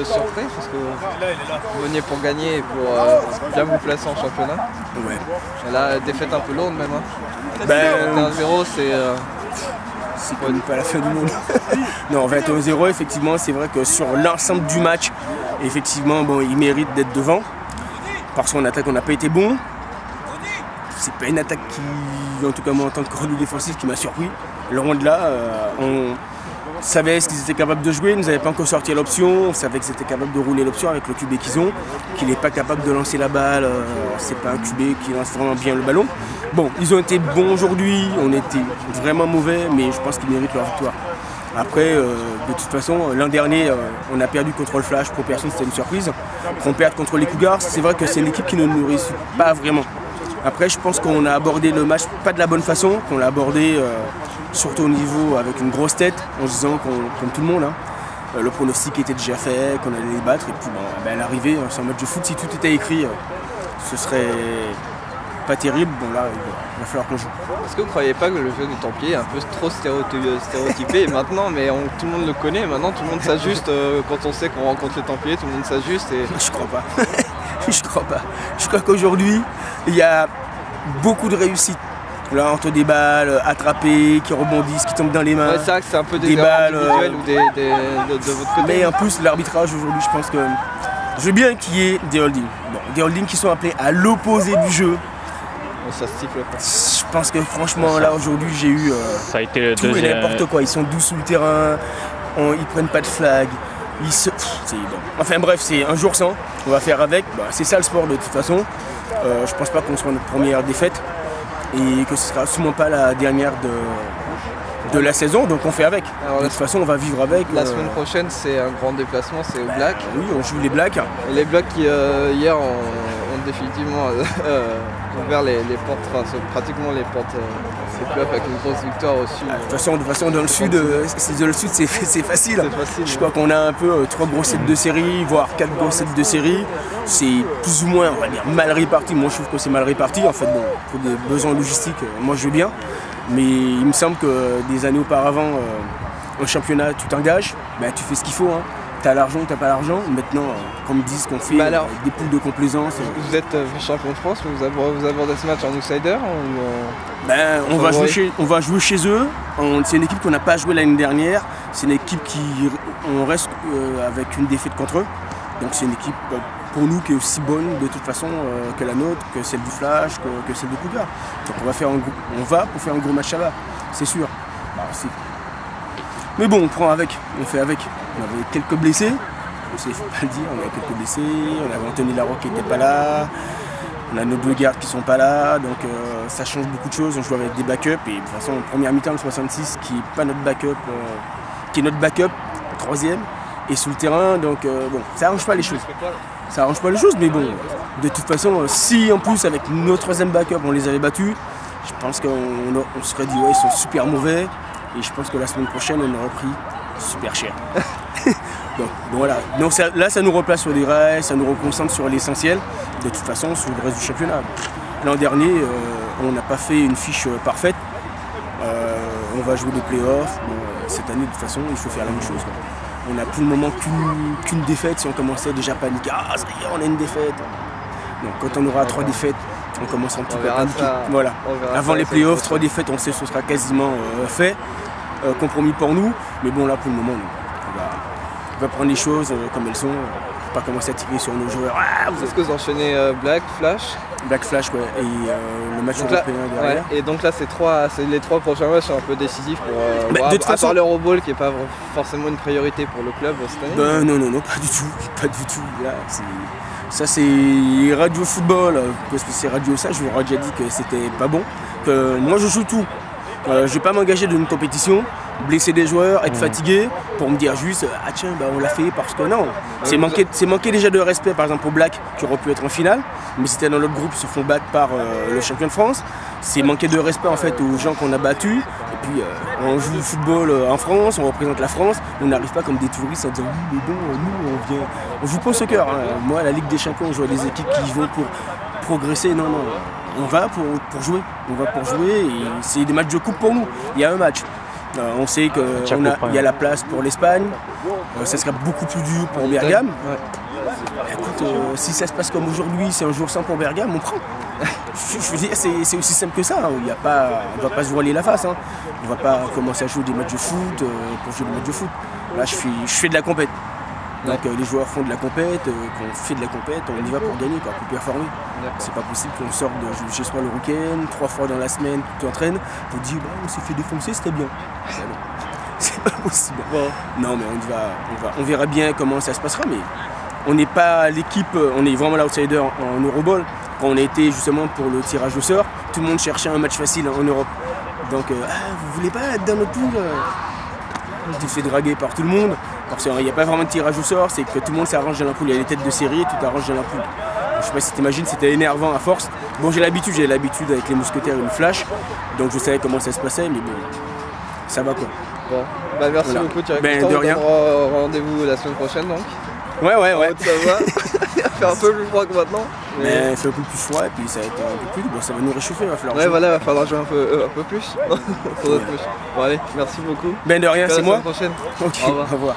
Surpris parce que vous veniez pour gagner et pour bien vous placer en championnat. Ouais. Et là, défaite un peu lourde même. Hein. Ben, 21-0, c'est quand même pas la fin du monde. Non, 21-0, effectivement, c'est vrai que sur l'ensemble du match, effectivement, bon, il mérite d'être devant. Parce qu'en attaque, on n'a pas été bon. C'est pas une attaque qui, en tout cas moi en tant que coordinateur défensif, qui m'a surpris. Loin de là, on savait ce qu'ils étaient capables de jouer, ils nous avaient pas encore sorti l'option, on savait qu'ils étaient capables de rouler l'option avec le QB qu'ils ont, qu'il n'est pas capable de lancer la balle, c'est pas un QB qui lance vraiment bien le ballon. Bon, ils ont été bons aujourd'hui, on était vraiment mauvais, mais je pense qu'ils méritent leur victoire. Après, de toute façon, l'an dernier, on a perdu contre le Flash, pour personne c'était une surprise. Qu'on perde contre les Cougars, c'est vrai que c'est une équipe qui ne nous réussit pas vraiment. Après, je pense qu'on a abordé le match pas de la bonne façon, qu'on l'a abordé surtout au niveau avec une grosse tête, en se disant comme tout le monde, hein, le pronostic était déjà fait, qu'on allait les battre. Et puis bon, à l'arrivée, c'est un match de foot, si tout était écrit, ce serait pas terrible. Bon là, il va falloir qu'on joue. Est-ce que vous ne croyez pas que le jeu du Templier est un peu trop stéréotypé et maintenant, mais tout le monde le connaît, maintenant tout le monde s'ajuste quand on sait qu'on rencontre les Templiers, tout le monde s'ajuste et... Je crois pas. Je crois pas. Je crois qu'aujourd'hui, il y a beaucoup de réussite. Là, entre des balles attrapées, qui rebondissent, qui tombent dans les mains. Ouais, c'est vrai que c'est un peu des balles individuelles ou de votre côté. Mais en plus, l'arbitrage aujourd'hui, je pense que... Je veux bien qu'il y ait des holdings. Bon, des holdings qui sont appelés à l'opposé du jeu. Ça se siffle pas. Je pense que franchement, là, aujourd'hui, j'ai eu ça a été le tout et n'importe quoi. Ils sont doux sous le terrain, ils prennent pas de flag. Bon. Enfin bref, c'est un jour sans, on va faire avec, c'est ça le sport de toute façon. Je pense pas qu'on soit notre première défaite et que ce sera sûrement pas la dernière de la saison, donc on fait avec. Alors, de toute façon on va vivre avec. La semaine prochaine c'est un grand déplacement, c'est au Black. Oui, on joue les Blacks. Et les Blacks qui hier ont définitivement ouvert les portes, enfin pratiquement les portes du club avec une grosse victoire aussi. De toute façon dans le sud, c'est facile. Je crois qu'on a un peu 3 gros sets de série, voire 4 gros sets de série. C'est plus ou moins, on va dire, mal réparti. Moi je trouve que c'est mal réparti. En fait, bon, pour des besoins logistiques, moi je veux bien. Mais il me semble que des années auparavant, au championnat, tu t'engages, tu fais ce qu'il faut. Hein. Tu as l'argent, tu n'as pas l'argent. Maintenant, comme ils disent qu'on fait des poules de complaisance. Vous êtes champion de France, vous abordez ce match en outsider on va jouer chez eux. C'est une équipe qu'on n'a pas joué l'année dernière. C'est une équipe on reste avec une défaite contre eux. Donc c'est une équipe pour nous qui est aussi bonne de toute façon que la nôtre, que celle du Flash, que celle du Cougar. Donc on va pour faire un gros match là-bas, c'est sûr. Mais bon, on prend avec, on fait avec. On avait quelques blessés, il ne faut pas le dire, on avait quelques blessés, on avait Anthony Larocque qui n'était pas là, on a nos 2 gardes qui ne sont pas là, donc ça change beaucoup de choses, on joue avec des backups et de toute façon, en première mi-temps, le 66 qui n'est pas notre backup, qui est notre backup, 3e, et sous le terrain, donc bon, ça n'arrange pas les choses. Ça arrange pas les choses, mais bon, de toute façon, si en plus avec notre 3e backup on les avait battus, je pense qu'on se serait dit ouais ils sont super mauvais, et je pense que la semaine prochaine on aurait pris super cher. Donc voilà, donc là ça nous replace sur des rails, ça nous reconcentre sur l'essentiel, de toute façon sur le reste du championnat. L'an dernier, on n'a pas fait une fiche parfaite, on va jouer des playoffs, cette année de toute façon il faut faire la même chose. On n'a plus le moment qu'une défaite si on commençait déjà à paniquer. Ah ça y est, on a une défaite. Donc quand on aura 3 défaites, on commence un petit peu à paniquer. Voilà. Avant les playoffs, 3 défaites, on sait que ce sera quasiment fait. Compromis pour nous. Mais bon là pour le moment, on va prendre les choses comme elles sont. Pas commencer à tirer sur nos joueurs. Est-ce que vous enchaînez Black, Flash? Black Flash, ouais, et le match donc européen derrière. Ouais, et donc là, les 3 prochains matchs sont un peu décisifs pour. De toute façon, à part l'Euroball qui n'est pas forcément une priorité pour le club cette année. Non, pas du tout. Là, ça c'est Radio Football, parce que c'est Radio ça, je vous aurais déjà dit que c'était pas bon. Que moi je joue tout. Je ne vais pas m'engager dans une compétition, blesser des joueurs, être fatigué, pour me dire juste on l'a fait parce que non. C'est manquer déjà de respect par exemple au Black qui aurait pu être en finale, mais c'était dans notre groupe, ils se font battre par le champion de France. C'est manquer de respect en fait aux gens qu'on a battus. Et puis on joue au football en France, on représente la France, on n'arrive pas comme des touristes en disant oui mais bon, nous on joue pas au soccer. Hein. Moi la Ligue des Champions, on joue à des équipes qui vont pour progresser, non. On va pour jouer, et c'est des matchs de coupe pour nous. Il y a un match. On sait qu'il y a la place pour l'Espagne. Ça sera beaucoup plus dur pour Bergame. Ouais. Écoute, si ça se passe comme aujourd'hui, c'est un jour sans pour Bergame, on prend. Je veux dire, c'est aussi simple que ça. Hein. On ne va pas se voiler la face. Hein. On ne va pas commencer à jouer des matchs de foot pour jouer des matchs de foot. Là, je fais de la compète. Donc les joueurs font de la compète, qu'on fait de la compète, on y va pour gagner, pour performer. C'est pas possible qu'on sorte de chez soi le week-end, 3 fois dans la semaine, tu t'entraînes, pour dire bah, on s'est fait défoncer, c'était bien. C'est pas possible. Bon. Non mais on verra bien comment ça se passera, mais on n'est pas l'équipe, on est vraiment l'outsider en Euroball. Quand on a été justement pour le tirage au sort, tout le monde cherchait un match facile en Europe. Donc vous voulez pas être dans notre poule tu te fais draguer par tout le monde, parce qu'il n'y a pas vraiment de tirage au sort, c'est que tout le monde s'arrange dans la poule, il y a les têtes de série, tout arrange dans la poule. Je sais pas si t'imagines, c'était énervant à force. Bon j'ai l'habitude avec les mousquetaires et le flash, donc je savais comment ça se passait, mais bon, ça va quoi. Bon, bah merci beaucoup Thierry. De rien. Rendez-vous la semaine prochaine donc. Ouais. Ça va. Il a fait un peu plus froid que maintenant. Mais il fait un peu plus froid et puis ça va être un peu plus. Bon, ça va nous réchauffer, il va falloir. Ouais, voilà, il va falloir jouer un peu plus. Bon, allez, merci beaucoup. De rien, c'est moi. À la semaine prochaine. Ok, au revoir.